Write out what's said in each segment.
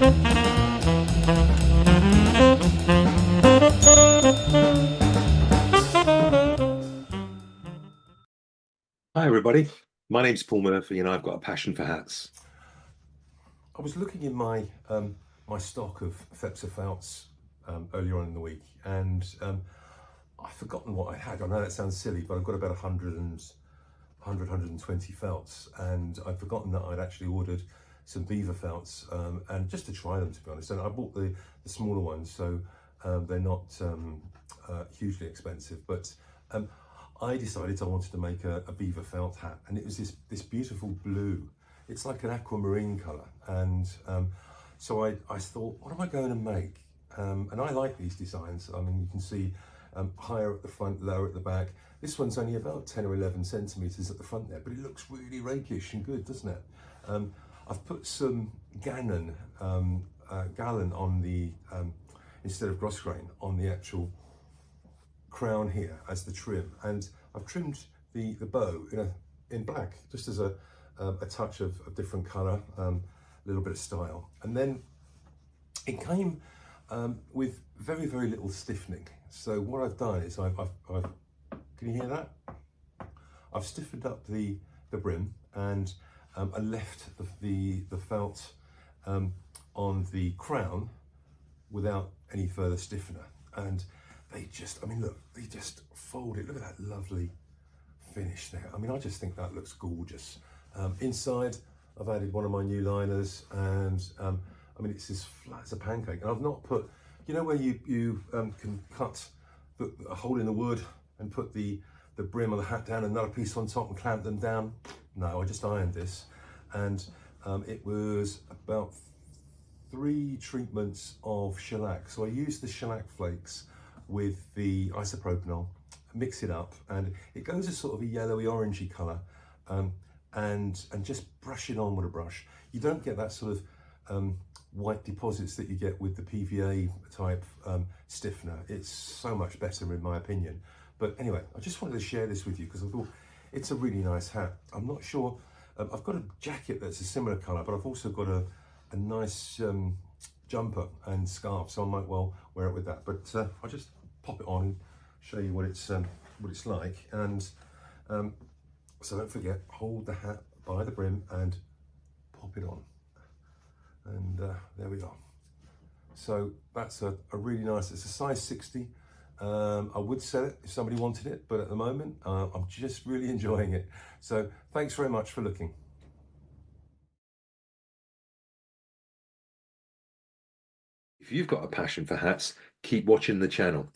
Hi everybody, my name's Paul Murphy and I've got a passion for hats. I was looking in my my stock of Fepsa felts earlier on in the week, and I've forgotten what I had. I know that sounds silly, but I've got about 120 felts, and I'd forgotten that I'd actually ordered some Beaver felts, and just to try them, to be honest. And I bought the smaller ones, so they're not hugely expensive, but I decided I wanted to make a Beaver felt hat, and it was this beautiful blue. It's like an aquamarine colour, and so I thought, what am I going to make? And I like these designs. I mean, you can see higher at the front, lower at the back. This one's only about 10 or 11 centimetres at the front there, but it looks really rakish and good, doesn't it? I've put some gallon on the, instead of grosgrain, on the actual crown here as the trim, and I've trimmed the bow in black, just as a touch of different colour, a little bit of style. And then it came with very little stiffening. So what I've done is I've can you hear that? I've stiffened up the brim, and I left the felt on the crown without any further stiffener, and they just, I mean, look, they just fold it. Look at that lovely finish there. I mean, I just think that looks gorgeous. Inside, I've added one of my new liners, and I mean, it's as flat as a pancake. And I've not put, you know, where you can cut a hole in the wood and put the brim of the hat down, another piece on top and clamp them down. No, I just ironed this, and it was about 3 treatments of shellac. So I used the shellac flakes with the isopropanol, mix it up, and it goes a sort of a yellowy orangey colour, and just brush it on with a brush. You don't get that sort of white deposits that you get with the PVA type stiffener. It's so much better in my opinion. But anyway, I just wanted to share this with you because I thought it's a really nice hat. I'm not sure, I've got a jacket that's a similar colour, but I've also got a nice jumper and scarf, so I might well wear it with that. But I'll just pop it on and show you what it's like. And so don't forget, hold the hat by the brim and pop it on. And there we are. So that's a really nice, it's a size 60. I would sell it if somebody wanted it, but at the moment I'm just really enjoying it. So thanks very much for looking. If you've got a passion for hats, keep watching the channel.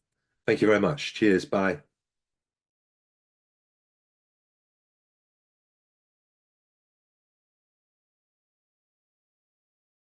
Thank you very much. Cheers. Bye.